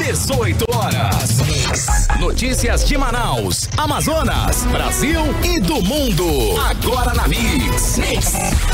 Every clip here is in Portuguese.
18 horas. Notícias de Manaus, Amazonas, Brasil e do mundo. Agora na Mix.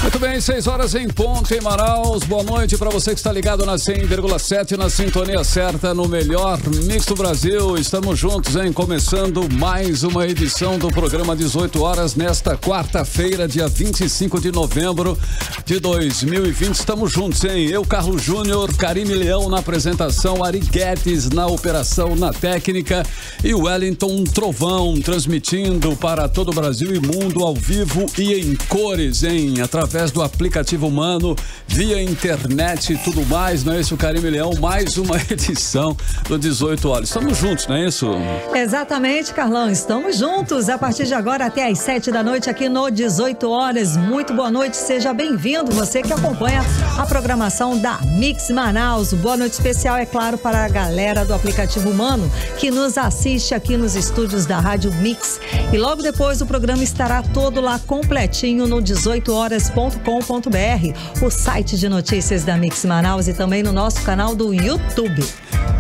Muito bem, 6 horas em ponto em Manaus. Boa noite para você que está ligado na 100,7, na sintonia certa, no melhor Mix do Brasil. Estamos juntos, hein? Começando mais uma edição do programa 18 horas nesta quarta-feira, dia 25 de novembro de 2020. Estamos juntos, hein? Eu, Carlos Júnior, Karime Leão na apresentação, Ari Guedes na operação, na técnica e Wellington Trovão transmitindo para todo o Brasil e mundo ao vivo e em cores, hein? Através do aplicativo Mano, via internet e tudo mais, não é isso, Karime Leão? Mais uma edição do 18 horas. Estamos juntos, não é isso? Exatamente, Carlão. Estamos juntos a partir de agora até às 7 da noite aqui no 18 horas. Muito boa noite, seja bem-vindo. Você que acompanha a programação da Mix Manaus. Boa noite especial, é claro, para a galera do aplicativo Mano que nos assiste aqui nos estúdios da Rádio Mix. E logo depois o programa estará todo lá completinho no 18horas.com.br, o site de notícias da Mix Manaus, e também no nosso canal do YouTube.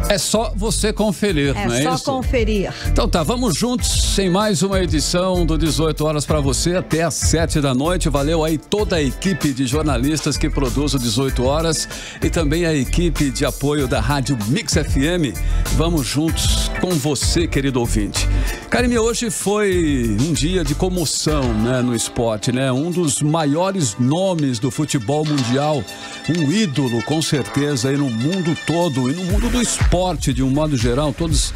É só você conferir, não é isso? É só conferir. Então tá, vamos juntos em mais uma edição do 18 horas para você até às 7 da noite. Valeu aí toda a equipe de jornalistas que produz o 18 horas e também a equipe de apoio da Rádio Mix FM. Vamos juntos com você, querido ouvinte. Karime, hoje foi um dia de comoção, né, no esporte, né? Um dos maiores nomes do futebol mundial, um ídolo com certeza aí no mundo todo e no mundo do esporte de um modo geral, todos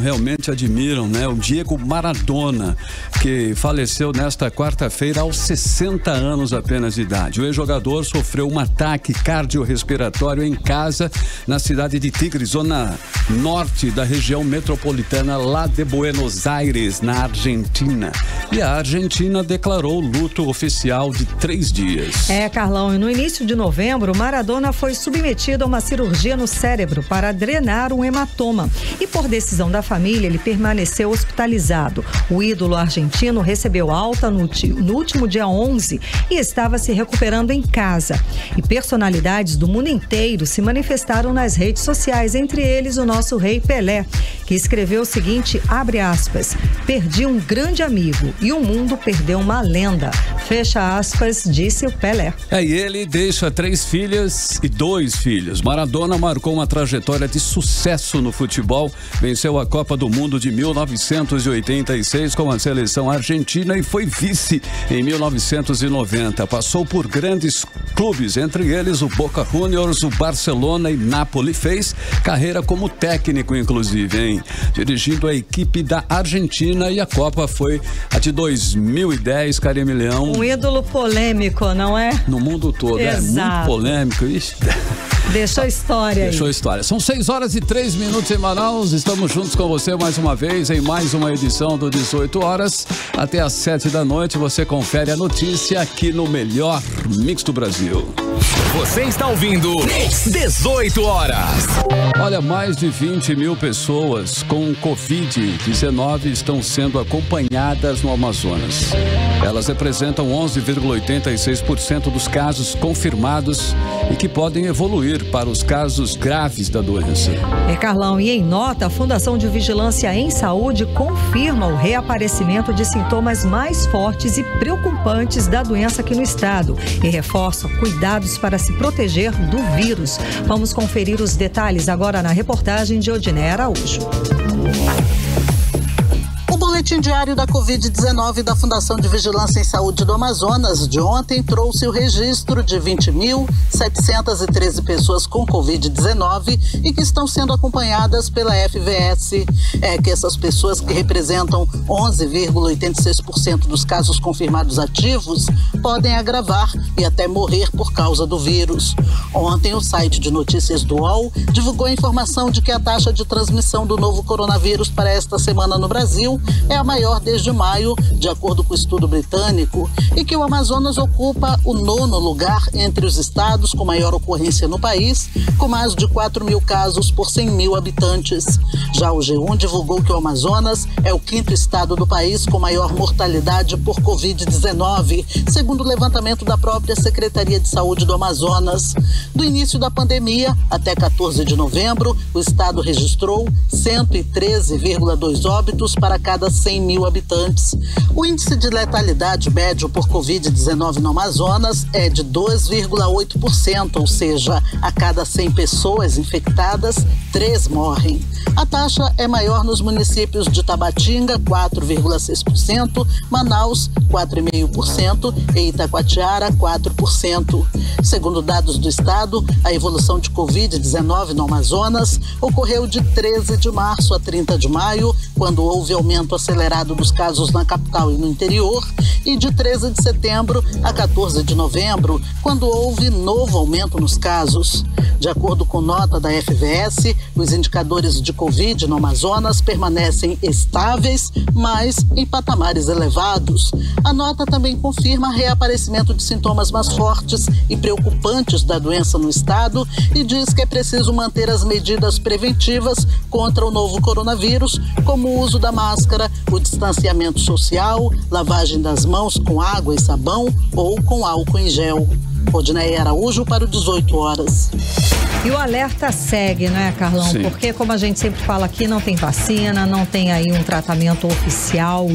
realmente admiram, né? O Diego Maradona, que faleceu nesta quarta-feira aos 60 anos apenas de idade. O ex-jogador sofreu um ataque cardiorrespiratório em casa na cidade de Tigre, zona norte da região metropolitana lá de Buenos Aires, na Argentina. E a Argentina declarou luto oficial de 3 dias. Carlão, e no início de novembro, Maradona foi submetido a uma cirurgia no cérebro para drenar um hematoma. E por decisão da família, ele permaneceu hospitalizado. O ídolo argentino recebeu alta no último dia 11 e estava se recuperando em casa. E personalidades do mundo inteiro se manifestaram nas redes sociais, entre eles o nosso rei Pelé, que escreveu o seguinte, abre aspas, perdi um grande amigo e o mundo perdeu uma lenda, fecha aspas, disse o Pelé. E ele deixa 3 filhas e 2 filhos. Maradona marcou uma trajetória de sucesso no futebol, venceu a Copa do Mundo de 1986 com a seleção argentina e foi vice em 1990. Passou por grandes clubes, entre eles o Boca Juniors, o Barcelona e Napoli. Fez carreira como técnico, inclusive, hein? Dirigindo a equipe da Argentina, e a Copa foi a de 2010, Karime Leão. Um ídolo polêmico, não é? No mundo todo, exato. É muito polêmico. Ixi. Deixou história aí. Deixou história. São 6 horas e 3 minutos em Manaus. Estamos juntos com você mais uma vez em mais uma edição do 18 horas. Até às 7 da noite você confere a notícia aqui no melhor Mix do Brasil. Você está ouvindo 18 horas. Olha, mais de 20 mil pessoas com Covid-19 estão sendo acompanhadas no Amazonas. Elas representam 11,86% dos casos confirmados e que podem evoluir para os casos graves da doença. Carlão, e em nota, a Fundação de Vigilância em Saúde confirma o reaparecimento de sintomas mais fortes e preocupantes da doença aqui no estado e reforça cuidados para se proteger do vírus. Vamos conferir os detalhes agora na reportagem de Odiné Araújo. O boletim diário da Covid-19 da Fundação de Vigilância em Saúde do Amazonas de ontem trouxe o registro de 20.713 pessoas com Covid-19 e que estão sendo acompanhadas pela FVS. Que essas pessoas, que representam 11,86% dos casos confirmados ativos, podem agravar e até morrer por causa do vírus. Ontem, o site de notícias do UOL divulgou a informação de que a taxa de transmissão do novo coronavírus para esta semana no Brasil é a maior desde maio, de acordo com o estudo britânico, e que o Amazonas ocupa o 9º lugar entre os estados com maior ocorrência no país, com mais de 4 mil casos por 100 mil habitantes. Já o G1 divulgou que o Amazonas é o 5º estado do país com maior mortalidade por Covid-19, segundo o levantamento da própria Secretaria de Saúde do Amazonas. Do início da pandemia até 14 de novembro, o estado registrou 113,2 óbitos para cada 100 mil habitantes. O índice de letalidade médio por Covid-19 no Amazonas é de 2,8%, ou seja, a cada 100 pessoas infectadas, 3 morrem. A taxa é maior nos municípios de Tabatinga, 4,6%, Manaus, 4,5% e Itacoatiara, 4%. Segundo dados do estado, a evolução de Covid-19 no Amazonas ocorreu de 13 de março a 30 de maio, quando houve aumento acelerado dos casos na capital e no interior, e de 13 de setembro a 14 de novembro, quando houve novo aumento nos casos. De acordo com nota da FVS, os indicadores de Covid no Amazonas permanecem estáveis, mas em patamares elevados. A nota também confirma reaparecimento de sintomas mais fortes e preocupantes da doença no estado e diz que é preciso manter as medidas preventivas contra o novo coronavírus, como o uso da máscara, o distanciamento social, lavagem das mãos com água e sabão ou com álcool em gel. Odneia Araújo para o 18 horas. E o alerta segue, não é, Carlão? Sim. Porque, como a gente sempre fala aqui, não tem vacina, não tem aí um tratamento oficial,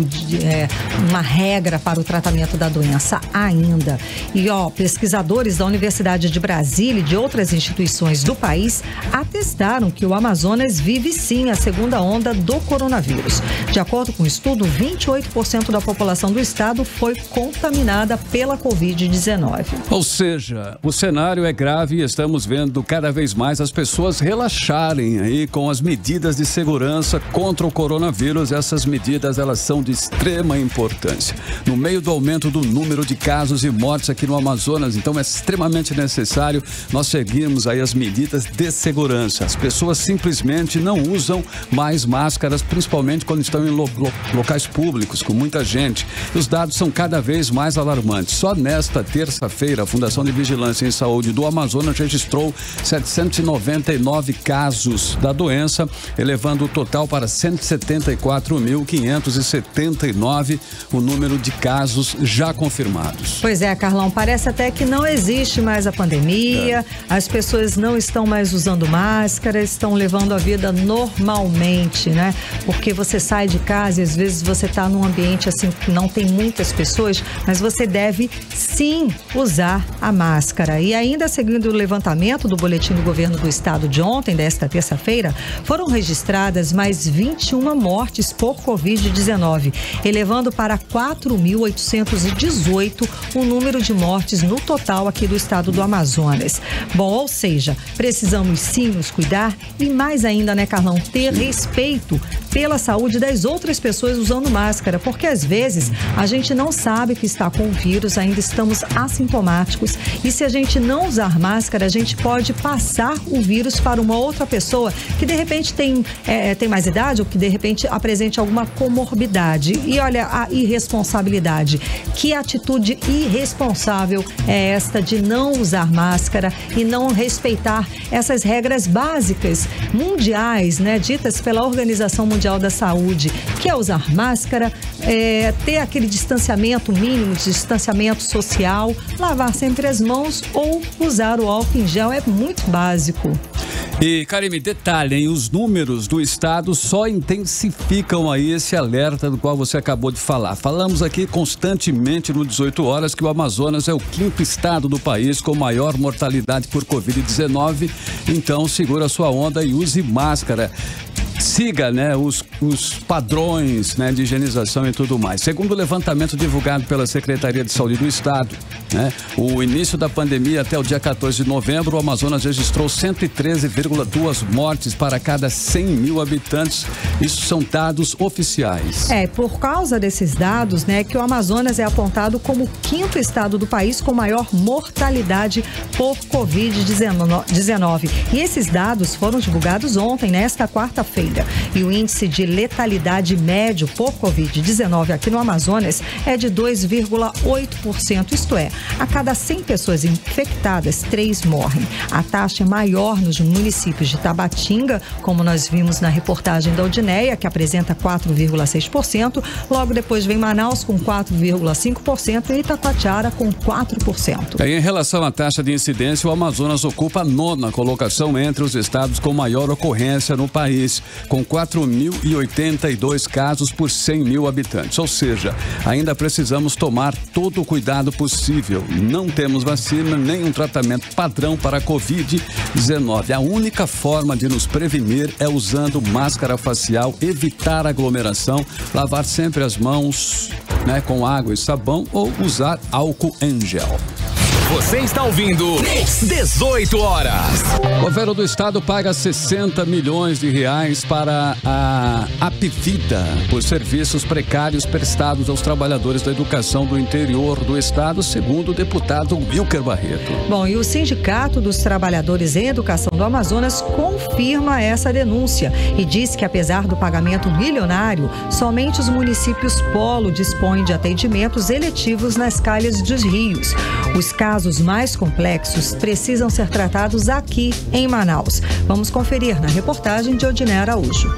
uma regra para o tratamento da doença ainda. E, pesquisadores da Universidade de Brasília e de outras instituições do país atestaram que o Amazonas vive sim a segunda onda do coronavírus. De acordo com o estudo, 28% da população do estado foi contaminada pela Covid-19. Ou seja, o cenário é grave e estamos vendo cada vez mais as pessoas relaxarem aí com as medidas de segurança contra o coronavírus. Essas medidas, elas são de extrema importância. No meio do aumento do número de casos e mortes aqui no Amazonas, então é extremamente necessário nós seguirmos aí as medidas de segurança. As pessoas simplesmente não usam mais máscaras, principalmente quando estão em locais públicos, com muita gente. Os dados são cada vez mais alarmantes. Só nesta terça-feira, a Fundação de Vigilância em Saúde do Amazonas registrou 799 casos da doença, elevando o total para 174.579 o número de casos já confirmados. Pois é, Carlão, parece até que não existe mais a pandemia, as pessoas não estão mais usando máscara, estão levando a vida normalmente, né? Porque você sai de casa e às vezes você está num ambiente assim que não tem muitas pessoas, mas você deve sim usar a máscara. E ainda seguindo o levantamento do boletim do governo do estado de ontem, desta terça-feira, foram registradas mais 21 mortes por Covid-19, elevando para 4.818 o número de mortes no total aqui do estado do Amazonas. Bom, ou seja, precisamos sim nos cuidar e mais ainda, né, Carlão, ter respeito pela saúde das outras pessoas usando máscara, porque às vezes a gente não sabe que está com o vírus, ainda estamos assintomáticos e se a gente não usar máscara, a gente pode passar o vírus para uma outra pessoa que de repente tem mais idade ou que de repente apresente alguma comorbidade. E olha a irresponsabilidade. Que atitude irresponsável é esta de não usar máscara e não respeitar essas regras básicas mundiais, né, ditas pela Organização Mundial da Saúde, que é usar máscara, ter aquele distanciamento mínimo, distanciamento social, lavar sempre as mãos ou usar o álcool em gel, é muito básico. E, Karime, detalhem, os números do estado só intensificam aí esse alerta do qual você acabou de falar. Falamos aqui constantemente no 18 horas que o Amazonas é o 5º estado do país com maior mortalidade por Covid-19, então segura a sua onda e use máscara. Siga, né, os padrões, né, de higienização e tudo mais. Segundo o levantamento divulgado pela Secretaria de Saúde do Estado, né, o início da pandemia até o dia 14 de novembro, o Amazonas registrou 113,2 mortes para cada 100 mil habitantes. Isso são dados oficiais. Por causa desses dados, né, que o Amazonas é apontado como o 5º estado do país com maior mortalidade por Covid-19. E esses dados foram divulgados ontem, nesta quarta-feira. família. E o índice de letalidade médio por Covid-19 aqui no Amazonas é de 2,8%, isto é, a cada 100 pessoas infectadas, 3 morrem. A taxa é maior nos municípios de Tabatinga, como nós vimos na reportagem da Odneia, que apresenta 4,6%, logo depois vem Manaus com 4,5% e Itacoatiara com 4%. Em relação à taxa de incidência, o Amazonas ocupa a 9ª colocação entre os estados com maior ocorrência no país, com 4.082 casos por 100 mil habitantes. Ou seja, ainda precisamos tomar todo o cuidado possível. Não temos vacina nem um tratamento padrão para a Covid-19. A única forma de nos prevenir é usando máscara facial, evitar aglomeração, lavar sempre as mãos, com água e sabão ou usar álcool em gel. Você está ouvindo 18 horas. O governo do estado paga 60 milhões de reais para a Apvida por serviços precários prestados aos trabalhadores da educação do interior do estado, segundo o deputado Wilker Barreto. Bom, e o Sindicato dos Trabalhadores em Educação do Amazonas confirma essa denúncia e diz que, apesar do pagamento milionário, somente os municípios polo dispõem de atendimentos eletivos nas calhas dos rios. Os casos mais complexos precisam ser tratados aqui em Manaus. Vamos conferir na reportagem de Odneia Araújo.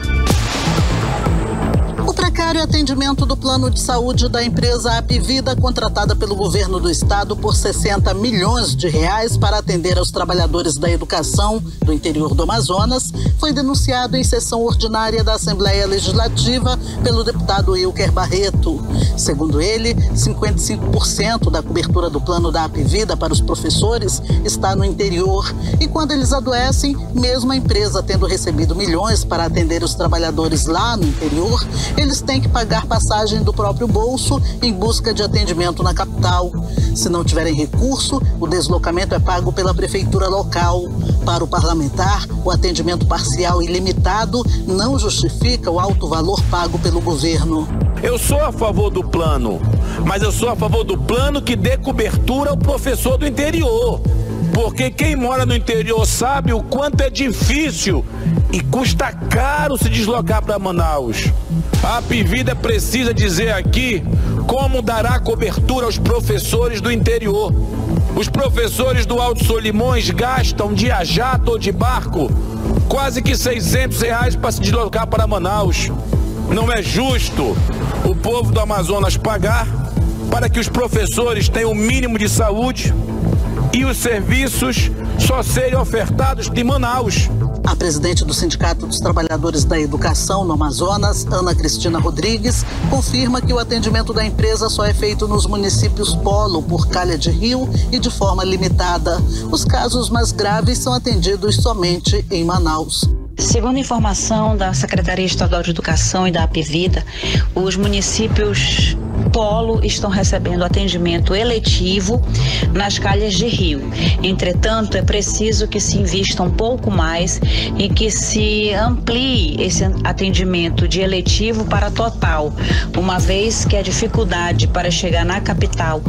O precário atendimento do plano de saúde da empresa Apvida, contratada pelo governo do estado por 60 milhões de reais para atender aos trabalhadores da educação do interior do Amazonas, foi denunciado em sessão ordinária da Assembleia Legislativa pelo deputado Wilker Barreto. Segundo ele, 55% da cobertura do plano da Apvida para os professores está no interior e quando eles adoecem, mesmo a empresa tendo recebido milhões para atender os trabalhadores lá no interior, eles têm que pagar passagem do próprio bolso em busca de atendimento na capital. Se não tiverem recurso, o deslocamento é pago pela prefeitura local. Para o parlamentar, o atendimento parcial e limitado não justifica o alto valor pago pelo governo. Eu sou a favor do plano, mas eu sou a favor do plano que dê cobertura ao professor do interior. Porque quem mora no interior sabe o quanto é difícil e custa caro se deslocar para Manaus. A Apvida precisa dizer aqui como dará cobertura aos professores do interior. Os professores do Alto Solimões gastam de a jato ou de barco quase que R$600 para se deslocar para Manaus. Não é justo o povo do Amazonas pagar para que os professores tenham o mínimo de saúde e os serviços só serem ofertados de Manaus. A presidente do Sindicato dos Trabalhadores da Educação no Amazonas, Ana Cristina Rodrigues, confirma que o atendimento da empresa só é feito nos municípios polo, por calha de rio e de forma limitada. Os casos mais graves são atendidos somente em Manaus. Segundo informação da Secretaria Estadual de Educação e da Apvida, os municípios polo estão recebendo atendimento eletivo nas calhas de rio. Entretanto, é preciso que se invista um pouco mais e que se amplie esse atendimento de eletivo para total, uma vez que a dificuldade para chegar na capital,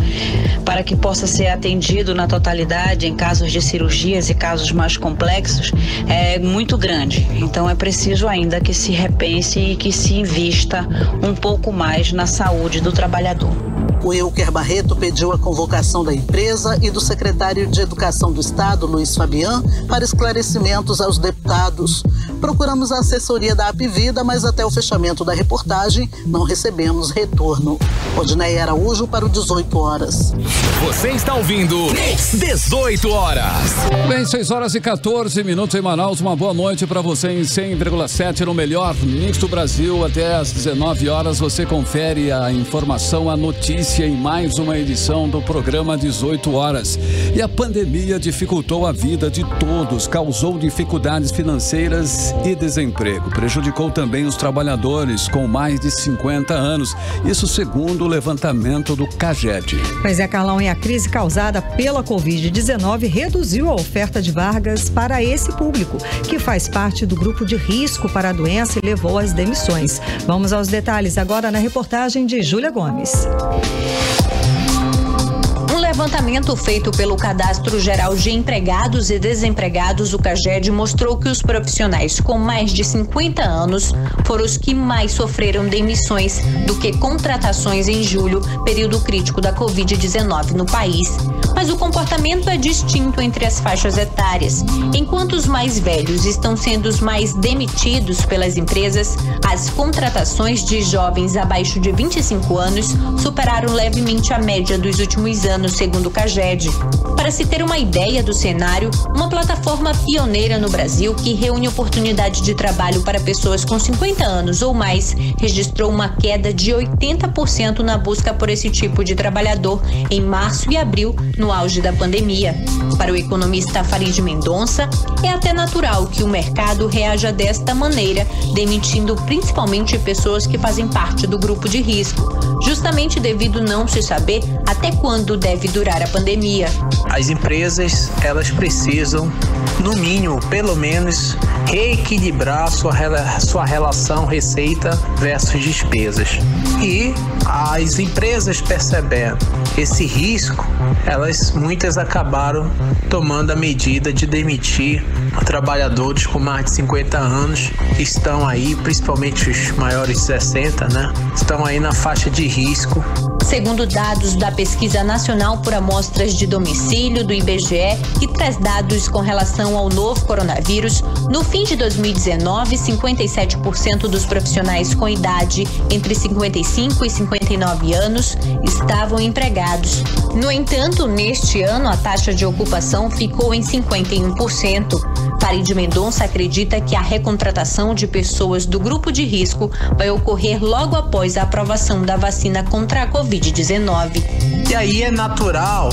para que possa ser atendido na totalidade em casos de cirurgias e casos mais complexos, é muito grande. Então é preciso ainda que se repense e que se invista um pouco mais na saúde do trabalhador. O Wilker Barreto pediu a convocação da empresa e do secretário de Educação do Estado, Luiz Fabian, para esclarecimentos aos deputados. Procuramos a assessoria da Apvida, mas até o fechamento da reportagem não recebemos retorno. Odneia Araújo para o 18 horas. Você está ouvindo 18 horas. Bem, 6h14 em Manaus. Uma boa noite para você em 100,7 no melhor mix do Brasil. Até às 19 horas você confere a informação, a notícia em mais uma edição do programa 18 horas. E a pandemia dificultou a vida de todos, causou dificuldades financeiras e desemprego. Prejudicou também os trabalhadores com mais de 50 anos. Isso segundo o levantamento do CAGED. Pois é, Carlão, e a crise causada pela Covid-19 reduziu a oferta de vagas para esse público, que faz parte do grupo de risco para a doença e levou às demissões. Vamos aos detalhes agora na reportagem de Júlia Gomes. levantamento feito pelo Cadastro Geral de Empregados e Desempregados, o CAGED, mostrou que os profissionais com mais de 50 anos foram os que mais sofreram demissões do que contratações em julho, período crítico da Covid-19 no país. Mas o comportamento é distinto entre as faixas etárias. Enquanto os mais velhos estão sendo os mais demitidos pelas empresas, as contratações de jovens abaixo de 25 anos superaram levemente a média dos últimos anos, segundo o CAGED. Para se ter uma ideia do cenário, uma plataforma pioneira no Brasil que reúne oportunidade de trabalho para pessoas com 50 anos ou mais registrou uma queda de 80% na busca por esse tipo de trabalhador em março e abril, no auge da pandemia. Para o economista Farid Mendonça, é até natural que o mercado reaja desta maneira, demitindo principalmente pessoas que fazem parte do grupo de risco, justamente devido não se saber até quando deve durar a pandemia. As empresas, elas precisam, no mínimo, pelo menos, reequilibrar sua relação receita versus despesas. E as empresas, percebendo esse risco, muitas acabaram tomando a medida de demitir trabalhadores com mais de 50 anos, que estão aí, principalmente os maiores de 60, estão aí na faixa de risco. Segundo dados da Pesquisa Nacional por Amostras de Domicílio do IBGE, que traz dados com relação ao novo coronavírus, no fim de 2019, 57% dos profissionais com idade entre 55 e 59 anos estavam empregados. No entanto, neste ano, a taxa de ocupação ficou em 51%. Farid Mendonça acredita que a recontratação de pessoas do grupo de risco vai ocorrer logo após a aprovação da vacina contra a Covid-19. E aí é natural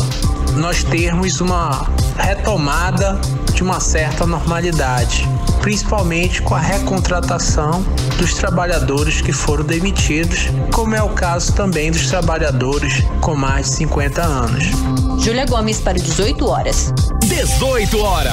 nós termos uma retomada de uma certa normalidade, principalmente com a recontratação dos trabalhadores que foram demitidos, como é o caso também dos trabalhadores com mais de 50 anos. Júlia Gomes para 18 horas. 18 horas.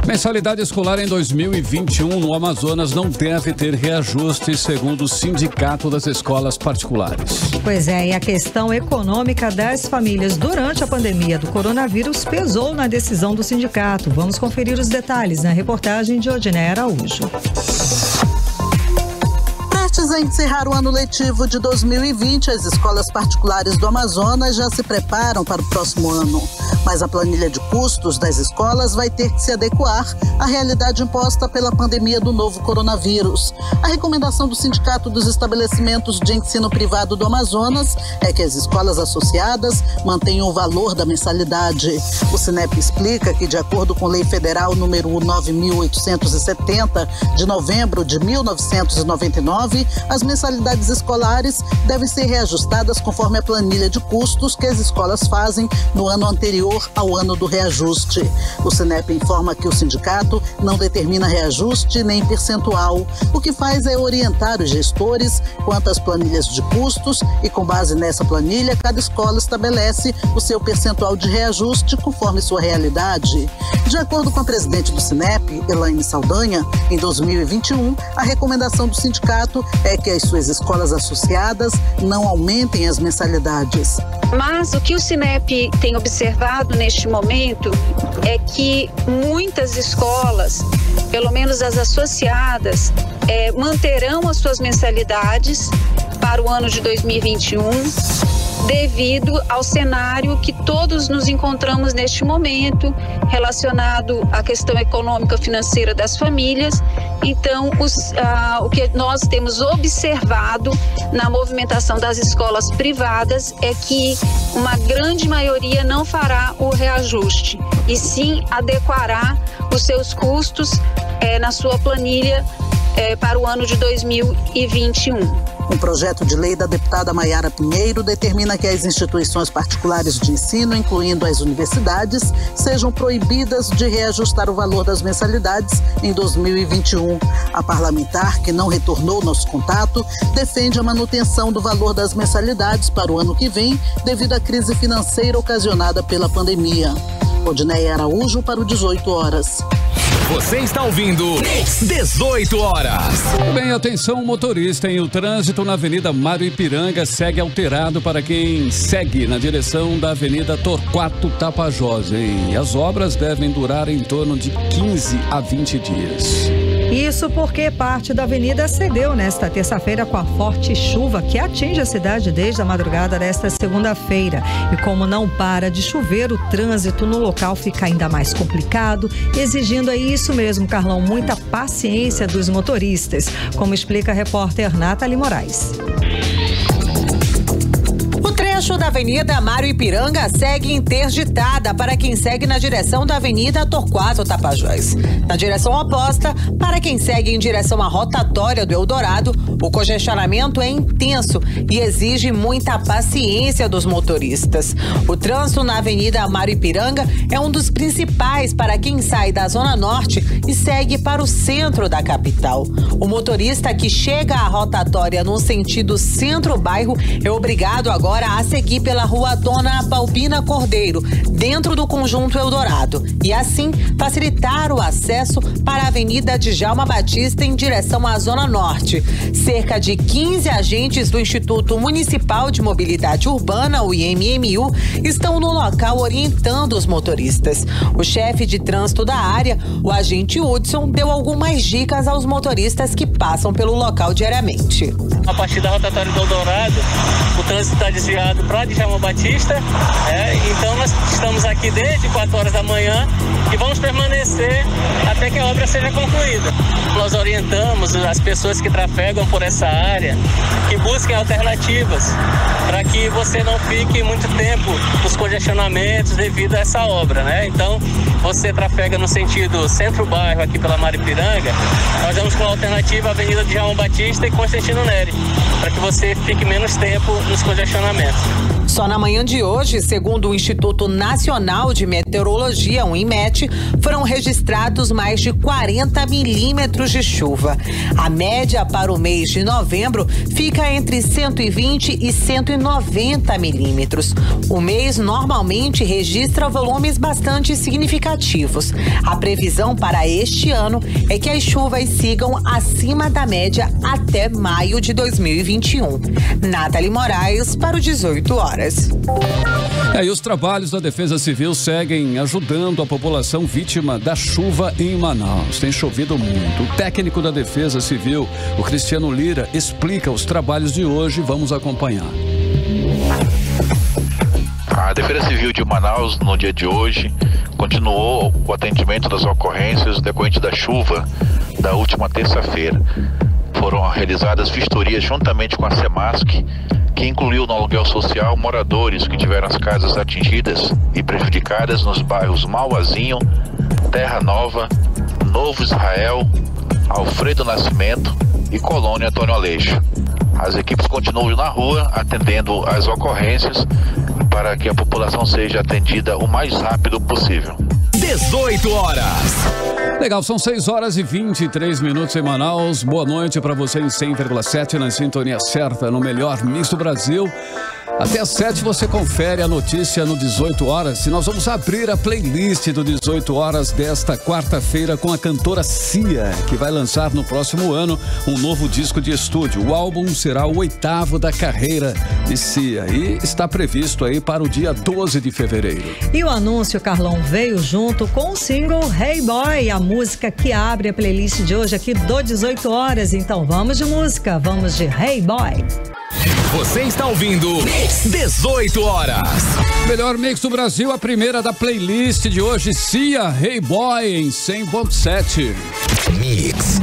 Mensalidade escolar em 2021 no Amazonas não deve ter reajuste, segundo o Sindicato das Escolas Particulares. Pois é, e a questão econômica das famílias durante a pandemia do coronavírus pesou na decisão do sindicato. Vamos conferir os detalhes na reportagem de Odiné Araújo. Prestes a encerrar o ano letivo de 2020, as escolas particulares do Amazonas já se preparam para o próximo ano. Mas a planilha de custos das escolas vai ter que se adequar à realidade imposta pela pandemia do novo coronavírus. A recomendação do Sindicato dos Estabelecimentos de Ensino Privado do Amazonas é que as escolas associadas mantenham o valor da mensalidade. O Sinep explica que, de acordo com Lei Federal número 9.870, de novembro de 1999, as mensalidades escolares devem ser reajustadas conforme a planilha de custos que as escolas fazem no ano anterior ao ano do reajuste. O Sinep informa que o sindicato não determina reajuste nem percentual. O que faz é orientar os gestores quanto às planilhas de custos e, com base nessa planilha, cada escola estabelece o seu percentual de reajuste conforme sua realidade. De acordo com a presidente do Sinep, Elaine Saldanha, em 2021, a recomendação do sindicato é que as suas escolas associadas não aumentem as mensalidades. Mas o que o Sinep tem observado neste momento é que muitas escolas, pelo menos as associadas, manterão as suas mensalidades para o ano de 2021, devido ao cenário que todos nos encontramos neste momento, relacionado à questão econômica financeira das famílias. Então, o que nós temos observado na movimentação das escolas privadas é que uma grande maioria não fará o reajuste, e sim adequará os seus custos na sua planilha para o ano de 2021. Um projeto de lei da deputada Maiara Pinheiro determina que as instituições particulares de ensino, incluindo as universidades, sejam proibidas de reajustar o valor das mensalidades em 2021. A parlamentar, que não retornou nosso contato, defende a manutenção do valor das mensalidades para o ano que vem, devido à crise financeira ocasionada pela pandemia. Odiné Araújo para o 18 horas. Você está ouvindo 18 horas. Bem, atenção motorista, hein? O trânsito na Avenida Mário Ipiranga segue alterado para quem segue na direção da Avenida Torquato Tapajós, hein? E as obras devem durar em torno de 15 a 20 dias. Isso porque parte da avenida cedeu nesta terça-feira com a forte chuva que atinge a cidade desde a madrugada desta segunda-feira. E como não para de chover, o trânsito no local fica ainda mais complicado, exigindo aí isso mesmo, Carlão, muita paciência dos motoristas, como explica a repórter Nathalie Moraes. O trecho da Avenida Mário Ipiranga segue interditada para quem segue na direção da Avenida Torquato Tapajós. Na direção oposta, para quem segue em direção à rotatória do Eldorado, o congestionamento é intenso e exige muita paciência dos motoristas. O trânsito na Avenida Mário Ipiranga é um dos principais para quem sai da Zona Norte e segue para o centro da capital. O motorista que chega à rotatória no sentido centro-bairro é obrigado agora a seguir pela Rua Dona Balbina Cordeiro, dentro do Conjunto Eldorado, e assim facilitar o acesso para a Avenida Djalma Batista em direção à Zona Norte. Cerca de 15 agentes do Instituto Municipal de Mobilidade Urbana, o IMMU, estão no local orientando os motoristas. O chefe de trânsito da área, o agente Hudson, deu algumas dicas aos motoristas que passam pelo local diariamente. A partir da rotatória do Eldorado, o trânsito está desviado para Djalma Batista, então nós estamos aqui desde 4 horas da manhã e vamos permanecer até que a obra seja concluída. Nós orientamos as pessoas que trafegam por essa área que busquem alternativas para que você não fique muito tempo nos congestionamentos devido a essa obra, né? Então, você trafega no sentido centro-bairro aqui pela Mário Ipiranga, nós vamos com a alternativa Avenida Djalma Batista e Constantino Neri, para que você fique menos tempo nos congestionamentos. Só na manhã de hoje, segundo o Instituto Nacional de Meteorologia, o INMET, foram registrados mais de 40 milímetros de chuva. A média para o mês de novembro fica entre 120 e 190 milímetros. O mês normalmente registra volumes bastante significativos. A previsão para este ano é que as chuvas sigam acima da média até maio de 2021. Nathalie Moraes para o 18 horas. E os trabalhos da Defesa Civil seguem ajudando a população vítima da chuva em Manaus. Tem chovido muito. O técnico da Defesa Civil, o Cristiano Lira, explica os trabalhos de hoje. Vamos acompanhar. A Defesa Civil de Manaus, no dia de hoje, continuou o atendimento das ocorrências decorrentes da chuva da última terça-feira. Foram realizadas vistorias juntamente com a Semasc, que incluiu no aluguel social moradores que tiveram as casas atingidas e prejudicadas nos bairros Mauazinho, Terra Nova, Novo Israel, Alfredo Nascimento e Colônia Antônio Aleixo. As equipes continuam na rua atendendo as ocorrências para que a população seja atendida o mais rápido possível. 18 horas. Legal, são 6 horas e 23 minutos em Manaus. Boa noite para você em 100,7 na sintonia certa, no melhor mix do Brasil. Até às 7 você confere a notícia no 18 horas e nós vamos abrir a playlist do 18 horas desta quarta-feira com a cantora Cia, que vai lançar no próximo ano um novo disco de estúdio. O álbum será o 8º da carreira de Cia e está previsto aí para o dia 12 de fevereiro. E o anúncio, Carlão, veio junto com o single Hey Boy, a música que abre a playlist de hoje aqui do 18 horas. Então vamos de música, vamos de Hey Boy. Você está ouvindo 18 horas. Melhor mix do Brasil, a primeira da playlist de hoje, Cia, Hey Boy, em 100.7. Mix.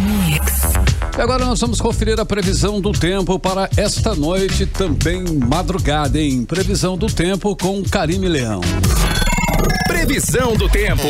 E agora nós vamos conferir a previsão do tempo para esta noite, também madrugada, hein? Previsão do tempo com Karime Leão. Previsão do tempo.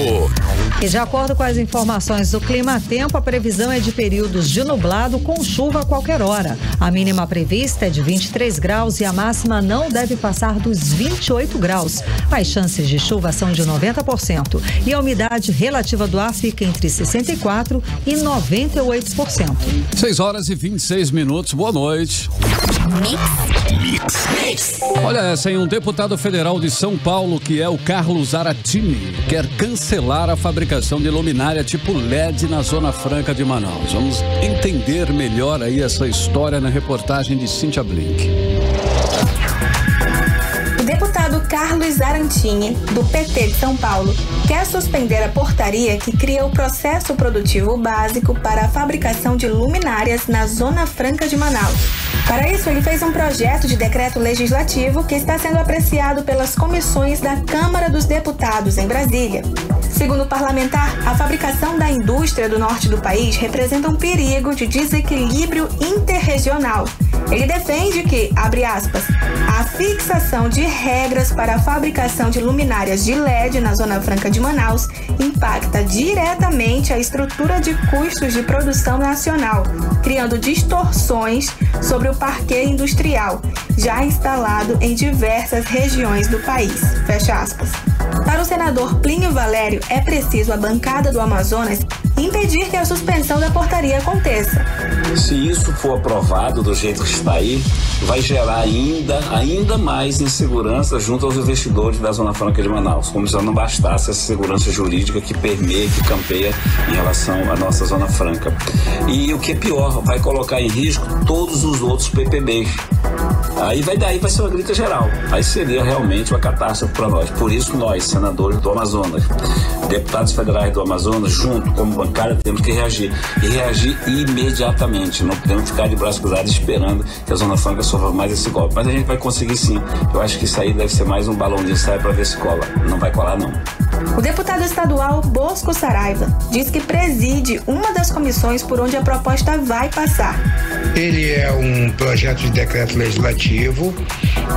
E de acordo com as informações do Clima Tempo, a previsão é de períodos de nublado com chuva a qualquer hora. A mínima prevista é de 23 graus e a máxima não deve passar dos 28 graus. As chances de chuva são de 90% e a umidade relativa do ar fica entre 64% e 98%. 6 horas e 26 minutos, boa noite. Mix. Olha essa, hein? Um deputado federal de São Paulo, que é o Carlos Zaratini quer cancelar a fabricação de luminária tipo LED na Zona Franca de Manaus. Vamos entender melhor aí essa história na reportagem de Cíntia Blink. O deputado Carlos Zarantini, do PT de São Paulo, quer suspender a portaria que cria o processo produtivo básico para a fabricação de luminárias na Zona Franca de Manaus. Para isso, ele fez um projeto de decreto legislativo que está sendo apreciado pelas comissões da Câmara dos Deputados em Brasília. Segundo o parlamentar, a fabricação da indústria do norte do país representa um perigo de desequilíbrio interregional. Ele defende que, abre aspas, a fixação de regras para a fabricação de luminárias de LED na Zona Franca de Manaus impacta diretamente a estrutura de custos de produção nacional, criando distorções sobre o parquê industrial, já instalado em diversas regiões do país. Fecha aspas. Para o senador Plínio Valério, é preciso a bancada do Amazonas impedir que a suspensão da portaria aconteça. Se isso for aprovado do jeito que está aí, vai gerar ainda mais insegurança junto aos investidores da Zona Franca de Manaus, como se não bastasse essa segurança jurídica que permeia, que campeia em relação à nossa Zona Franca. E o que é pior, vai colocar em risco todos os outros PPBs. Aí vai ser uma grita geral. Aí seria realmente uma catástrofe para nós. Por isso nós, senadores do Amazonas, deputados federais do Amazonas, junto como bancária, temos que reagir. E reagir imediatamente. Não podemos ficar de braços cruzados esperando que a Zona Franca sofra mais esse golpe. Mas a gente vai conseguir sim. Eu acho que isso aí deve ser mais um balão de ensaio para ver se cola. Não vai colar, não. O deputado estadual Bosco Saraiva diz que preside uma das comissões por onde a proposta vai passar. Ele é um projeto de decreto legislativo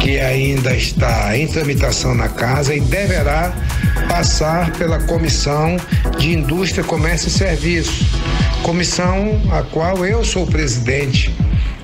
que ainda está em tramitação na casa e deverá passar pela Comissão de Indústria, Comércio e Serviços, comissão a qual eu sou presidente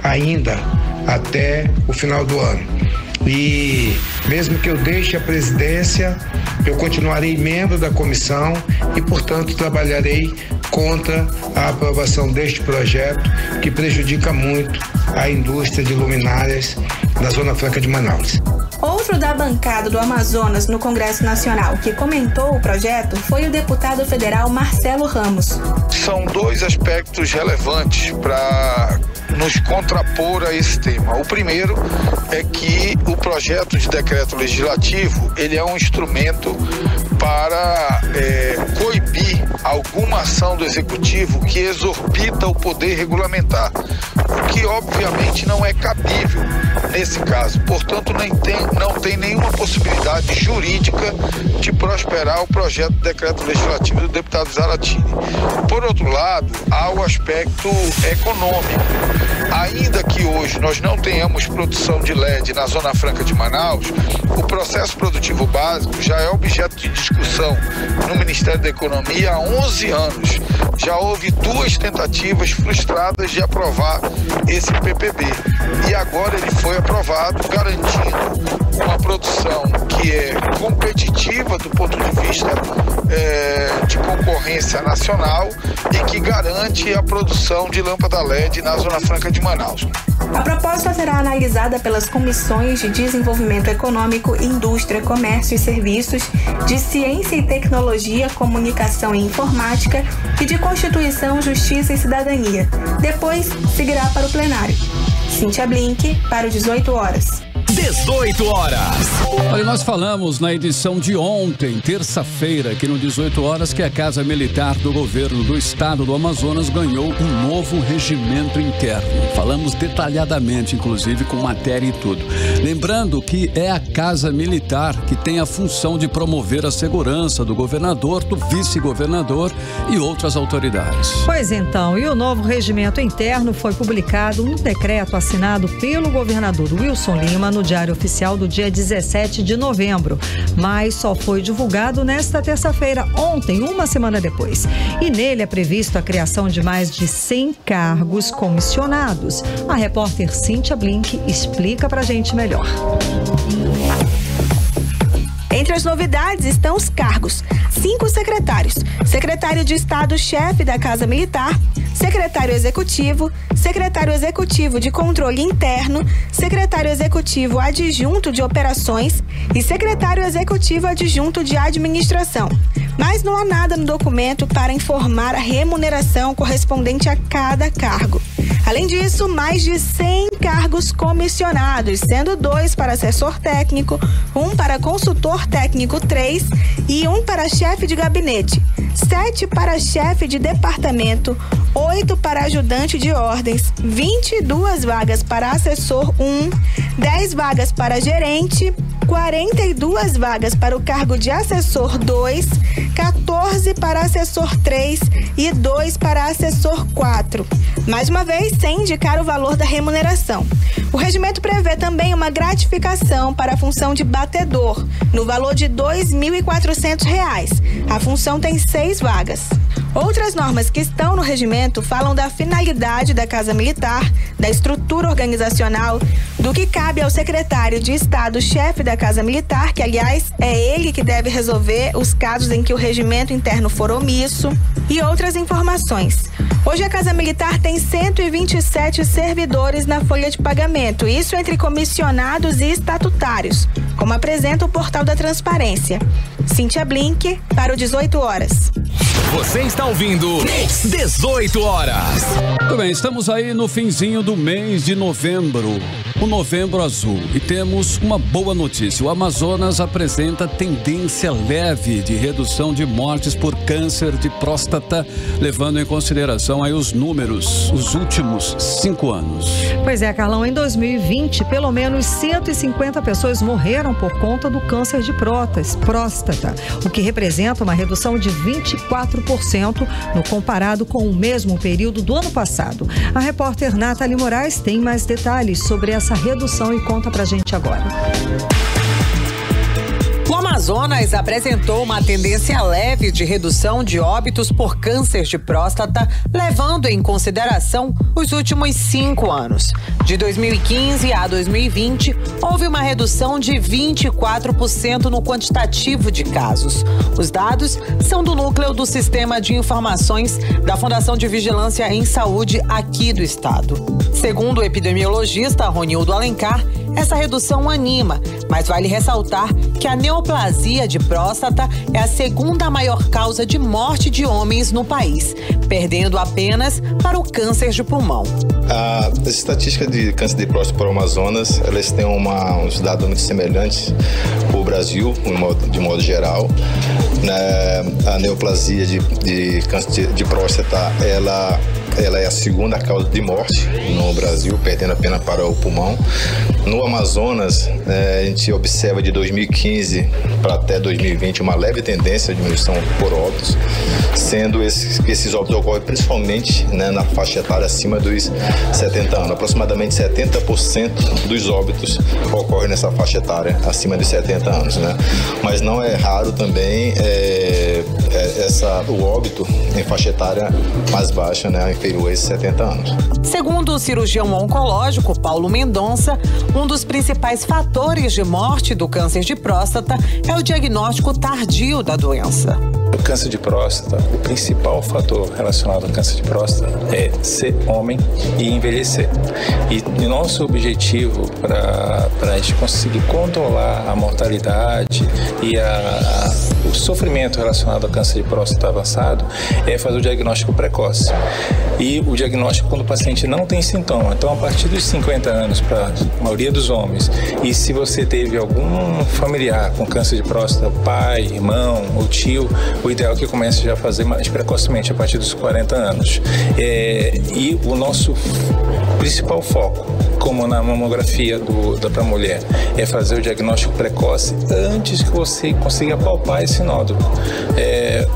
ainda até o final do ano. E mesmo que eu deixe a presidência, eu continuarei membro da comissão e, portanto, trabalharei contra a aprovação deste projeto que prejudica muito a indústria de luminárias da Zona Franca de Manaus. Outro da bancada do Amazonas no Congresso Nacional que comentou o projeto foi o deputado federal Marcelo Ramos. São dois aspectos relevantes para nos contrapor a esse tema. O primeiro é que o projeto de decreto legislativo ele é um instrumento para coibir alguma ação do Executivo que exorbita o poder regulamentar, o que obviamente não é cabível nesse caso. Portanto, não tem nenhuma possibilidade jurídica de prosperar o projeto de decreto legislativo do deputado Zaratini. Por outro lado, há o aspecto econômico. Ainda que hoje nós não tenhamos produção de LED na Zona Franca de Manaus, o processo produtivo básico já é objeto de discussão no Ministério da Economia há 11 anos. Já houve 2 tentativas frustradas de aprovar esse PPB. E agora ele foi aprovado, garantindo uma produção que é competitiva do ponto de vista de concorrência nacional e que garante a produção de lâmpada LED na Zona Franca de Manaus. A proposta será analisada pelas comissões de Desenvolvimento Econômico, Indústria, Comércio e Serviços, de Ciência e Tecnologia, Comunicação e Informática e de Constituição, Justiça e Cidadania. Depois, seguirá para o plenário. Cíntia Blink, para o 18 horas. 18 horas. Olha, nós falamos na edição de ontem, terça-feira, aqui no 18 horas, que a Casa Militar do Governo do Estado do Amazonas ganhou um novo regimento interno. Falamos detalhadamente, inclusive, com matéria e tudo. Lembrando que é a Casa Militar que tem a função de promover a segurança do governador, do vice-governador e outras autoridades. Pois então, e o novo regimento interno foi publicado um decreto assinado pelo governador Wilson Lima no Diário Oficial do dia 17 de novembro, mas só foi divulgado nesta terça-feira, ontem, uma semana depois. E nele é previsto a criação de mais de 100 cargos comissionados. A repórter Cíntia Blink explica pra gente melhor. Entre as novidades estão os cargos. 5 secretários. Secretário de Estado-chefe da Casa Militar, secretário executivo, secretário executivo de controle interno, secretário executivo adjunto de operações e secretário executivo adjunto de administração. Mas não há nada no documento para informar a remuneração correspondente a cada cargo. Além disso, mais de 100 cargos comissionados, sendo 2 para assessor técnico, 1 para consultor técnico 3 e 1 para chefe de gabinete, 7 para chefe de departamento, 8 para ajudante de ordens, 22 vagas para assessor 1, 10 vagas para gerente, 42 vagas para o cargo de assessor 2, 14 para assessor 3 e 2 para assessor 4. Mais uma vez, sem indicar o valor da remuneração. O regimento prevê também uma gratificação para a função de batedor, no valor de R$ 2.400. A função tem 6 vagas. Outras normas que estão no regimento falam da finalidade da Casa Militar, da estrutura organizacional, do que cabe ao secretário de Estado-chefe da Casa Militar, que, aliás, é ele que deve resolver os casos em que o regimento interno for omisso, e outras informações. Hoje a Casa Militar tem 127 servidores na folha de pagamento, isso entre comissionados e estatutários, como apresenta o portal da Transparência. Cíntia Blink, para o 18 horas. Você está ouvindo 18 horas. Muito bem, estamos aí no finzinho do mês de novembro, o Novembro Azul, e temos uma boa notícia. O Amazonas apresenta tendência leve de redução de mortes por câncer de próstata, levando em consideração aí os números, os últimos 5 anos. Pois é, Carlão, em 2020, pelo menos 150 pessoas morreram por conta do câncer de próstata, o que representa uma redução de 24% no comparado com o mesmo período do ano passado. A repórter Nathalie Moraes tem mais detalhes sobre essa redução e conta pra gente agora. O Amazonas apresentou uma tendência leve de redução de óbitos por câncer de próstata, levando em consideração os últimos 5 anos. De 2015 a 2020, houve uma redução de 24% no quantitativo de casos. Os dados são do núcleo do Sistema de Informações da Fundação de Vigilância em Saúde aqui do estado. Segundo o epidemiologista Ronildo Alencar, essa redução anima, mas vale ressaltar que a neoplasia de próstata é a segunda maior causa de morte de homens no país, perdendo apenas para o câncer de pulmão. As estatísticas de câncer de próstata para o Amazonas, elas têm uns dados muito semelhantes para o Brasil, de modo geral. A neoplasia de câncer de próstata, ela é a segunda causa de morte no Brasil, perdendo apenas para o pulmão. No Amazonas, a gente observa de 2015 para até 2020 uma leve tendência de diminuição por óbitos, sendo esses óbitos ocorrem principalmente na faixa etária acima dos 70 anos. Aproximadamente 70% dos óbitos ocorrem nessa faixa etária acima dos 70 anos, né? Mas não é raro também o óbito em faixa etária mais baixa, né, inferior a esses 70 anos. Segundo o cirurgião oncológico Paulo Mendonça, um dos principais fatores de morte do câncer de próstata é o diagnóstico tardio da doença. O câncer de próstata, o principal fator relacionado ao câncer de próstata é ser homem e envelhecer. E nosso objetivo para a gente conseguir controlar a mortalidade e o sofrimento relacionado ao câncer de próstata avançado é fazer o diagnóstico precoce. E o diagnóstico quando o paciente não tem sintoma. Então, a partir dos 50 anos, para a maioria dos homens, e se você teve algum familiar com câncer de próstata, pai, irmão ou tio, o ideal é que comece já a fazer mais precocemente, a partir dos 40 anos. E o nosso principal foco, como na mamografia para a mulher, é fazer o diagnóstico precoce antes que você consiga palpar esse nódulo.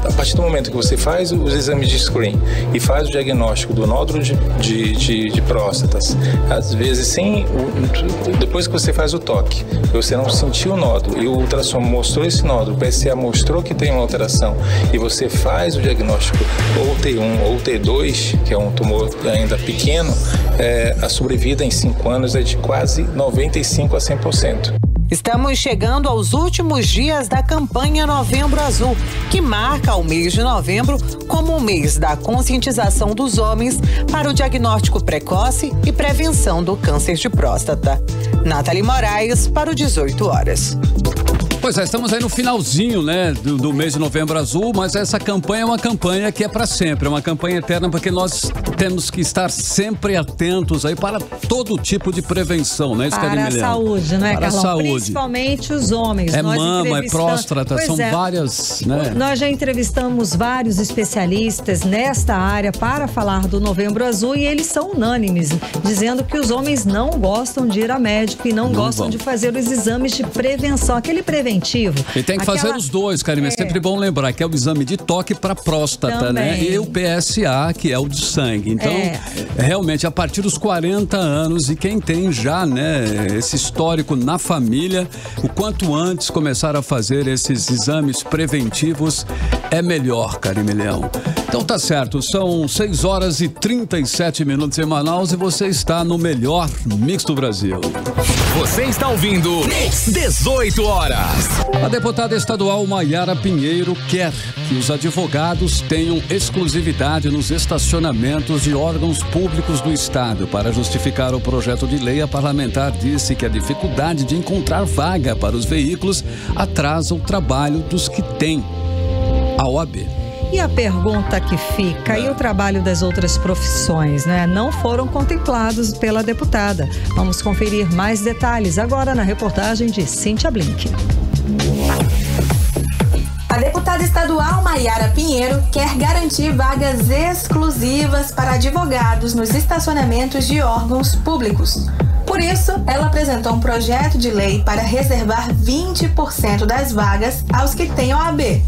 A partir do momento que você faz os exames de screen e faz o diagnóstico do nódulo de próstatas, às vezes depois que você faz o toque, você não sentiu o nódulo e o ultrassom mostrou esse nódulo, o PSA mostrou que tem uma alteração e você faz o diagnóstico ou T1 ou T2, que é um tumor ainda pequeno, a sobrevida em 5 anos é de quase 95% a 100%. Estamos chegando aos últimos dias da campanha Novembro Azul, que marca o mês de novembro como o mês da conscientização dos homens para o diagnóstico precoce e prevenção do câncer de próstata. Nathalie Moraes para o 18 horas. Pois é, estamos aí no finalzinho, né, do mês de Novembro Azul, mas essa campanha é uma campanha que é para sempre, é uma campanha eterna, porque nós temos que estar sempre atentos aí para todo tipo de prevenção, né, para a saúde, não é, Carlão? Saúde. Principalmente os homens. É mama, é próstata, são várias, né? Nós já entrevistamos vários especialistas nesta área para falar do Novembro Azul e eles são unânimes, dizendo que os homens não gostam de ir a médico e não gostam de fazer os exames de prevenção, aquele preventivo. E tem que fazer os dois, Karime. É sempre bom lembrar que é o exame de toque para próstata, né? E o PSA, que é o de sangue. Então, realmente, a partir dos 40 anos, e quem tem já, né, esse histórico na família, o quanto antes começar a fazer esses exames preventivos é melhor, Karime Leão. Então tá certo, são 6 horas e 37 minutos em Manaus e você está no melhor Mix do Brasil. Você está ouvindo 18 horas. A deputada estadual Maiara Pinheiro quer que os advogados tenham exclusividade nos estacionamentos de órgãos públicos do estado. Para justificar o projeto de lei, a parlamentar disse que a dificuldade de encontrar vaga para os veículos atrasa o trabalho dos que têm a OAB. E a pergunta que fica, e o trabalho das outras profissões, né? Não foram contemplados pela deputada. Vamos conferir mais detalhes agora na reportagem de Cíntia Blink. A deputada estadual Maiara Pinheiro quer garantir vagas exclusivas para advogados nos estacionamentos de órgãos públicos. Por isso, ela apresentou um projeto de lei para reservar 20% das vagas aos que têm OAB.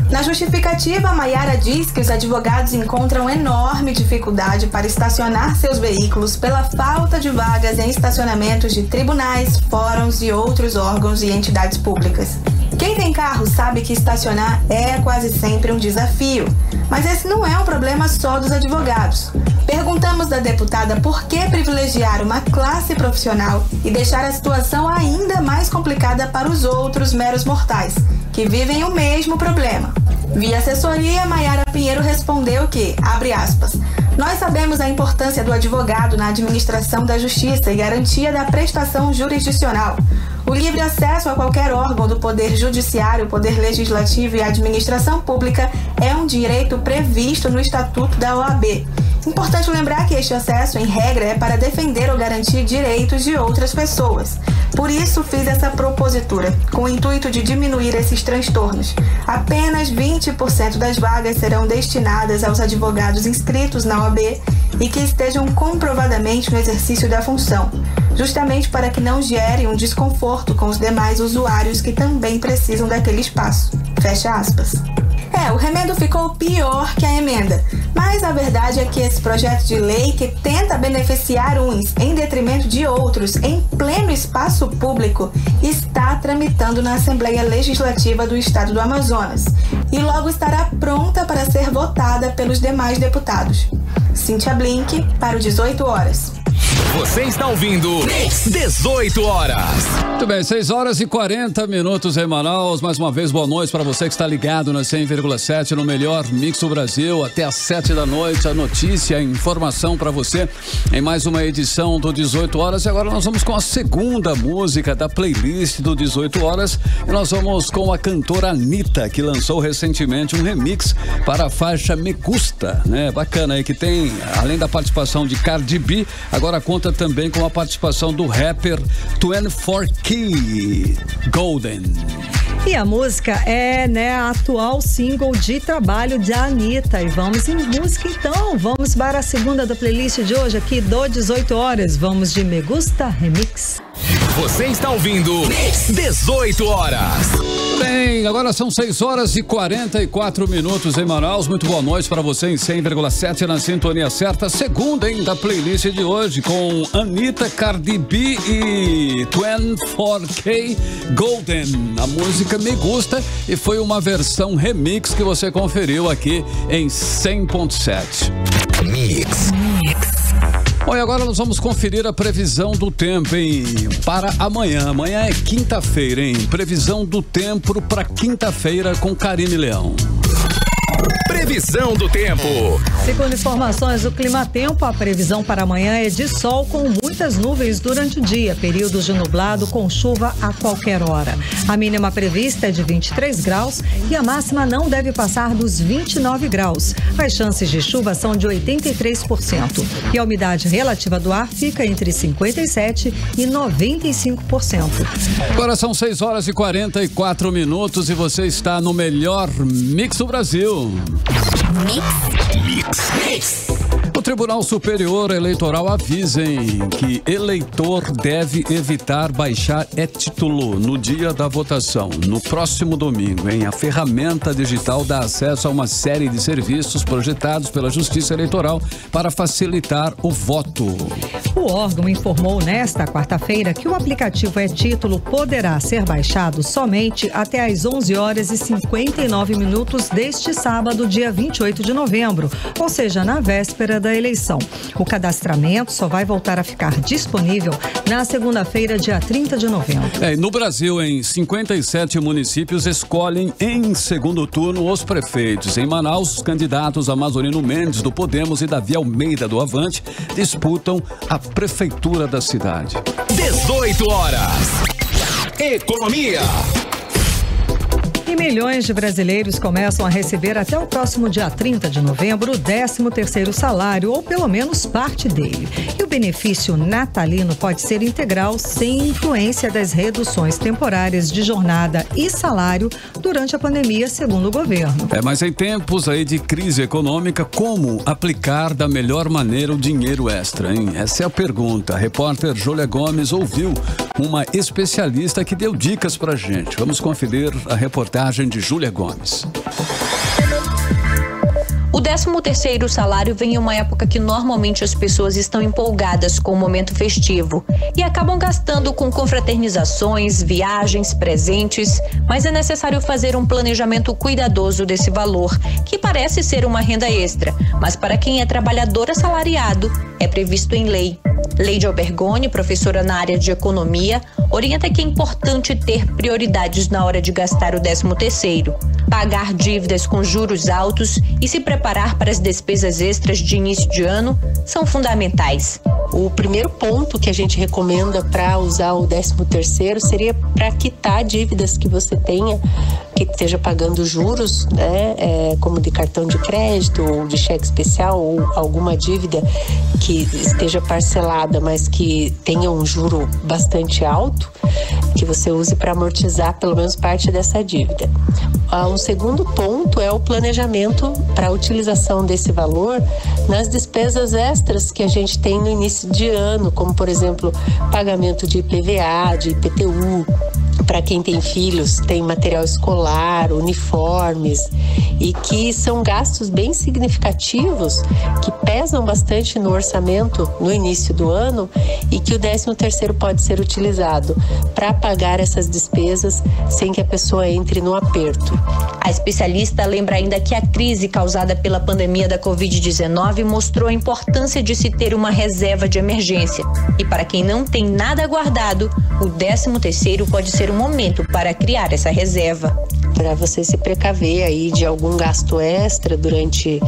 Na justificativa, a Maiara diz que os advogados encontram enorme dificuldade para estacionar seus veículos pela falta de vagas em estacionamentos de tribunais, fóruns e outros órgãos e entidades públicas. Quem tem carro sabe que estacionar é quase sempre um desafio, mas esse não é um problema só dos advogados. Perguntamos da deputada por que privilegiar uma classe profissional e deixar a situação ainda mais complicada para os outros meros mortais, que vivem o mesmo problema. Via assessoria, Maiara Pinheiro respondeu que, abre aspas, nós sabemos a importância do advogado na administração da justiça e garantia da prestação jurisdicional. O livre acesso a qualquer órgão do Poder Judiciário, Poder Legislativo e Administração Pública é um direito previsto no Estatuto da OAB. Importante lembrar que este acesso, em regra, é para defender ou garantir direitos de outras pessoas. Por isso, fiz essa propositura, com o intuito de diminuir esses transtornos. Apenas 20% das vagas serão destinadas aos advogados inscritos na OAB e que estejam comprovadamente no exercício da função, justamente para que não gere um desconforto com os demais usuários que também precisam daquele espaço. Fecha aspas. O remendo ficou pior que a emenda, mas a verdade é que esse projeto de lei que tenta beneficiar uns em detrimento de outros em pleno espaço público está tramitando na Assembleia Legislativa do Estado do Amazonas e logo estará pronta para ser votada pelos demais deputados. Cíntia Blink para o 18 horas. Você está ouvindo 18 horas. Muito bem, 6 horas e 40 minutos em Manaus. Mais uma vez, boa noite para você que está ligado na 100,7 no melhor Mix do Brasil. Até às 7 da noite, a notícia, a informação para você em mais uma edição do 18 horas. E agora nós vamos com a segunda música da playlist do 18 horas. E nós vamos com a cantora Anitta, que lançou recentemente um remix para a faixa Me Gusta, né? Bacana aí, que tem, além da participação de Cardi B, agora conta também com a participação do rapper 24K Golden. E a música é, né, a atual single de trabalho de Anitta. E vamos em música então. Vamos para a segunda da playlist de hoje aqui do 18 horas. Vamos de Me Gusta Remix. Você está ouvindo 18 horas. Bem, agora são 6 horas e 44 minutos em Manaus. Muito boa noite para você em 100,7 na sintonia certa. Segunda, hein, da playlist de hoje com Anitta, Cardi B e 24K Golden. A música Me Gusta e foi uma versão remix que você conferiu aqui em 100.7. Mix. Bom, bem, agora nós vamos conferir a previsão do tempo, hein? Para amanhã. Amanhã é quinta-feira, hein? Previsão do tempo para quinta-feira com Karine Leão. Previsão do tempo. Segundo informações do Climatempo, a previsão para amanhã é de sol com muitas nuvens durante o dia, períodos de nublado com chuva a qualquer hora. A mínima prevista é de 23 graus e a máxima não deve passar dos 29 graus. As chances de chuva são de 83% e a umidade relativa do ar fica entre 57% e 95%. Agora são 6h44 e você está no melhor mix do Brasil. Mix. O Tribunal Superior Eleitoral avisa que eleitor deve evitar baixar título no dia da votação, no próximo domingo. A ferramenta digital dá acesso a uma série de serviços projetados pela Justiça Eleitoral para facilitar o voto. O órgão informou nesta quarta-feira que o aplicativo título poderá ser baixado somente até às 11h59 deste sábado, dia 28 de novembro, ou seja, na véspera da eleição. O cadastramento só vai voltar a ficar disponível na segunda-feira, dia 30 de novembro. No Brasil, 57 municípios escolhem em segundo turno os prefeitos. Em Manaus, os candidatos Amazonino Mendes, do Podemos, e Davi Almeida, do Avante, disputam a prefeitura da cidade. 18 horas. Economia. E milhões de brasileiros começam a receber até o próximo dia 30 de novembro o 13º salário, ou pelo menos parte dele. E o benefício natalino pode ser integral, sem influência das reduções temporárias de jornada e salário durante a pandemia, segundo o governo. Mas em tempos de crise econômica, como aplicar da melhor maneira o dinheiro extra, Essa é a pergunta. A repórter Júlia Gomes ouviu uma especialista que deu dicas pra gente. Vamos conferir a reportagem de Júlia Gomes. O 13º salário vem em uma época que normalmente as pessoas estão empolgadas com o momento festivo e acabam gastando com confraternizações, viagens, presentes, mas é necessário fazer um planejamento cuidadoso desse valor, que parece ser uma renda extra, mas para quem é trabalhador assalariado, é previsto em lei. Leide Albergoni, professora na área de economia, orienta que é importante ter prioridades na hora de gastar o 13º, pagar dívidas com juros altos e se preparar para as despesas extras de início de ano são fundamentais. O primeiro ponto que a gente recomenda para usar o 13º seria para quitar dívidas que você tenha, que esteja pagando juros, como de cartão de crédito ou de cheque especial, ou alguma dívida que esteja parcelada, mas que tenha um juro bastante alto, que você use para amortizar pelo menos parte dessa dívida. Um segundo ponto é o planejamento para a utilização desse valor nas despesas extras que a gente tem no início de ano, como, por exemplo, pagamento de IPVA, de IPTU. Para quem tem filhos, tem material escolar, uniformes, e que são gastos bem significativos, que pesam bastante no orçamento no início do ano, e que o 13º pode ser utilizado para pagar essas despesas sem que a pessoa entre no aperto. A especialista lembra ainda que a crise causada pela pandemia da Covid-19 mostrou a importância de se ter uma reserva de emergência. E para quem não tem nada guardado, o 13º pode ser um momento para criar essa reserva. Para você se precaver aí de algum gasto extra durante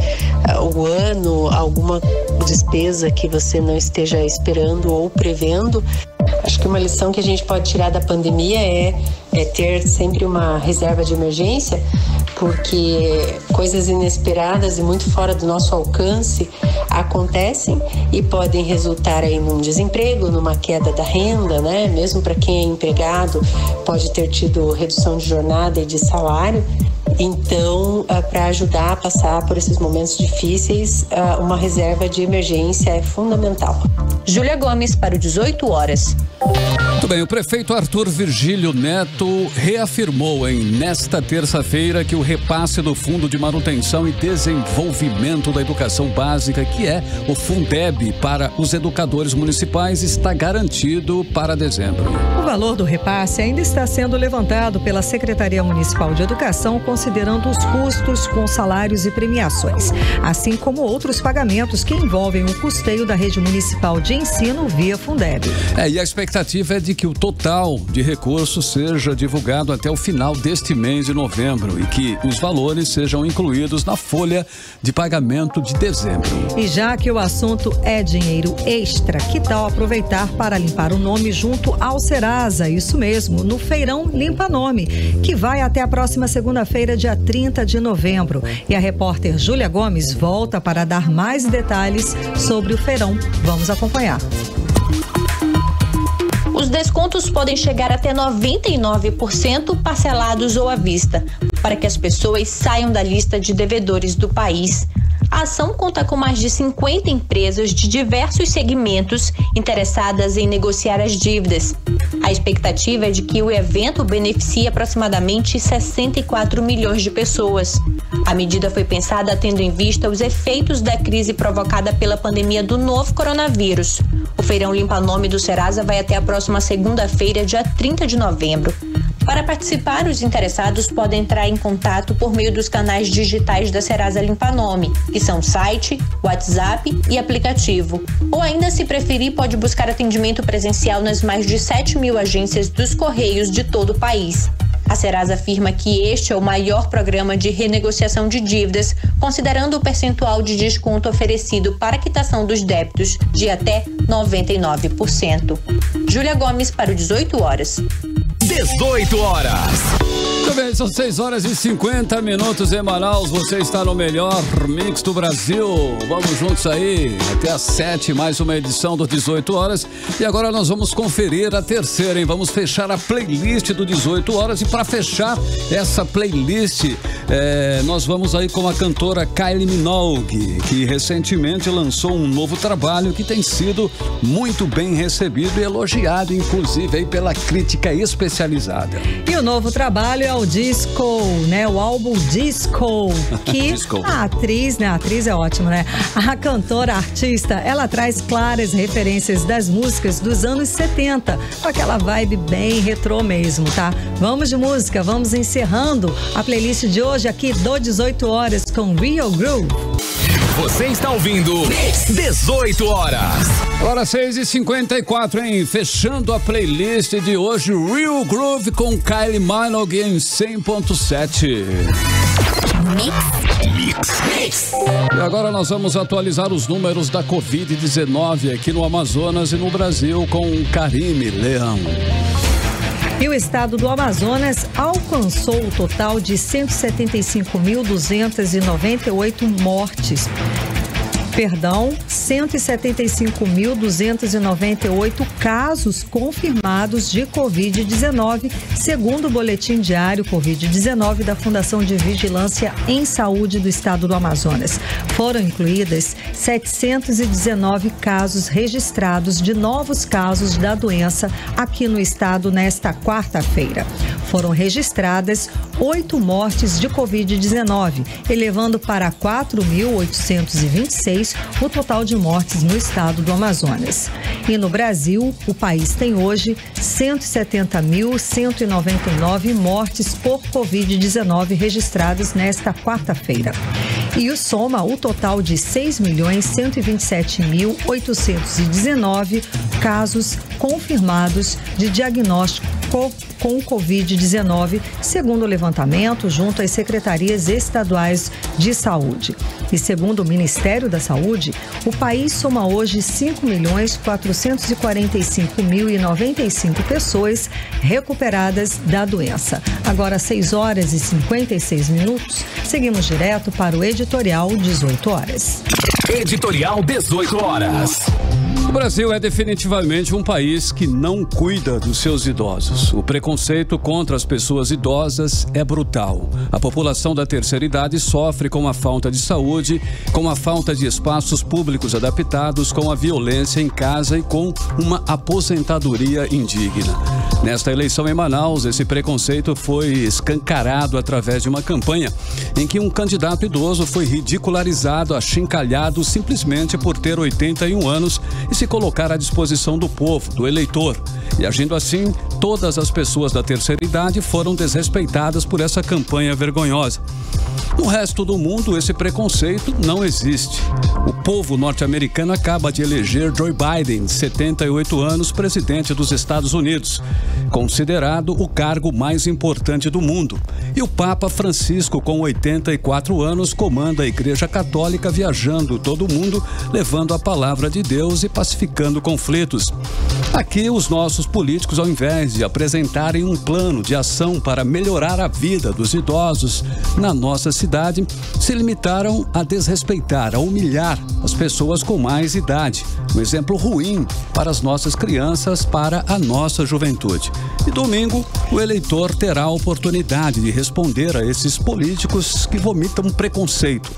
o ano, alguma despesa que você não esteja esperando ou prevendo. Acho que uma lição que a gente pode tirar da pandemia é ter sempre uma reserva de emergência, porque coisas inesperadas e muito fora do nosso alcance acontecem e podem resultar aí num desemprego, numa queda da renda, Mesmo para quem é empregado, pode ter tido redução de jornada e de salário. Então, para ajudar a passar por esses momentos difíceis, uma reserva de emergência é fundamental. Júlia Gomes para o 18 horas. Muito bem, o prefeito Arthur Virgílio Neto reafirmou nesta terça-feira que o repasse do Fundo de Manutenção e Desenvolvimento da Educação Básica, que é o Fundeb, para os educadores municipais, está garantido para dezembro. O valor do repasse ainda está sendo levantado pela Secretaria Municipal de Educação com considerando os custos com salários e premiações, assim como outros pagamentos que envolvem o custeio da rede municipal de ensino via Fundeb. E a expectativa é de que o total de recursos seja divulgado até o final deste mês de novembro e que os valores sejam incluídos na folha de pagamento de dezembro. E já que o assunto é dinheiro extra, que tal aproveitar para limpar o nome junto ao Serasa? Isso mesmo, no Feirão Limpa Nome, que vai até a próxima segunda-feira, dia 30 de novembro. E a repórter Júlia Gomes volta para dar mais detalhes sobre o feirão. Vamos acompanhar. Os descontos podem chegar até 99% parcelados ou à vista, para que as pessoas saiam da lista de devedores do país. A ação conta com mais de 50 empresas de diversos segmentos interessadas em negociar as dívidas. A expectativa é de que o evento beneficie aproximadamente 64 milhões de pessoas. A medida foi pensada tendo em vista os efeitos da crise provocada pela pandemia do novo coronavírus. O Feirão Limpa Nome do Serasa vai até a próxima segunda-feira, dia 30 de novembro. Para participar, os interessados podem entrar em contato por meio dos canais digitais da Serasa Limpa Nome, que são site, WhatsApp e aplicativo. Ou ainda, se preferir, pode buscar atendimento presencial nas mais de 7 mil agências dos Correios de todo o país. A Serasa afirma que este é o maior programa de renegociação de dívidas, considerando o percentual de desconto oferecido para a quitação dos débitos de até 99%. Júlia Gomes para o 18 horas. 18 horas. Muito bem, são 6 horas e 50 minutos em Manaus. Você está no melhor mix do Brasil. Vamos juntos aí até às 7, mais uma edição do 18 horas. E agora nós vamos conferir a terceira, hein? Vamos fechar a playlist do 18 horas. E para fechar essa playlist, nós vamos aí com a cantora Kylie Minogue, que recentemente lançou um novo trabalho que tem sido muito bem recebido e elogiado, inclusive aí pela crítica especializada. E o novo trabalho é o Disco, né? O álbum Disco, que Disco. A atriz é ótimo, né? A cantora, a artista, ela traz claras referências das músicas dos anos 70, com aquela vibe bem retrô mesmo, tá? Vamos de música, vamos encerrando a playlist de hoje aqui do 18 horas com Real Groove. Você está ouvindo 18 horas. Agora 6h54, hein? Fechando a playlist de hoje, Real Groove com Kylie Minogue em 100.7. Mix. E agora nós vamos atualizar os números da Covid-19 aqui no Amazonas e no Brasil com Karime Leão. E o estado do Amazonas alcançou o total de 175.298 mortes. 175.298 casos confirmados de Covid-19, segundo o boletim diário Covid-19 da Fundação de Vigilância em Saúde do Estado do Amazonas. Foram incluídas 719 casos registrados de novos casos da doença aqui no estado nesta quarta-feira. Foram registradas 8 mortes de Covid-19, elevando para 4.826 o total de mortes no estado do Amazonas. E no Brasil, o país tem hoje 170.199 mortes por Covid-19 registradas nesta quarta-feira. E o soma o total de 6.127.819 casos confirmados de diagnóstico com Covid-19, segundo o levantamento junto às secretarias estaduais de saúde. E segundo o Ministério da Saúde, o país soma hoje 5.445.095 pessoas recuperadas da doença. Agora 6 horas e 56 minutos, seguimos direto para o editorial 18 horas. Editorial 18 horas. O Brasil é definitivamente um país que não cuida dos seus idosos. O preconceito contra as pessoas idosas é brutal. A população da terceira idade sofre com a falta de saúde, com a falta de espaços públicos adaptados, com a violência em casa e com uma aposentadoria indigna. Nesta eleição em Manaus, esse preconceito foi escancarado através de uma campanha em que um candidato idoso foi ridicularizado, achincalhado simplesmente por ter 81 anos e se colocar à disposição do povo, do eleitor. E agindo assim, todas as pessoas da terceira idade foram desrespeitadas por essa campanha vergonhosa. No resto do mundo, esse preconceito não existe. O povo norte-americano acaba de eleger Joe Biden, 78 anos, presidente dos Estados Unidos, considerado o cargo mais importante do mundo. E o Papa Francisco, com 84 anos, comanda a Igreja Católica, viajando todo o mundo, levando a palavra de Deus e pacificando conflitos. Aqui, os nossos políticos, ao invés de apresentarem um plano de ação para melhorar a vida dos idosos na nossa cidade, se limitaram a desrespeitar, a humilhar as pessoas com mais idade. Um exemplo ruim para as nossas crianças, para a nossa juventude. E domingo, o eleitor terá a oportunidade de responder a esses políticos que vomitam preconceito.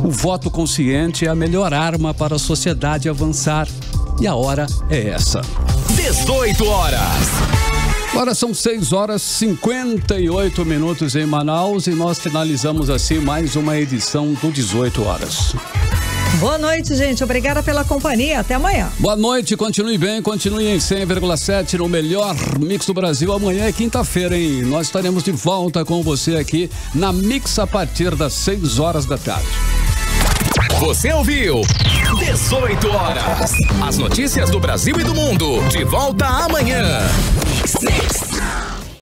O voto consciente é a melhor arma para a sociedade avançar. E a hora é essa. 18 horas. Agora são 6h58 em Manaus e nós finalizamos assim mais uma edição do 18 horas. Boa noite, gente. Obrigada pela companhia. Até amanhã. Boa noite. Continue bem. Continue em 100,7 no melhor Mix do Brasil. Amanhã é quinta-feira, hein? Nós estaremos de volta com você aqui na Mix a partir das 6 horas da tarde. Você ouviu 18 horas. As notícias do Brasil e do mundo. De volta amanhã.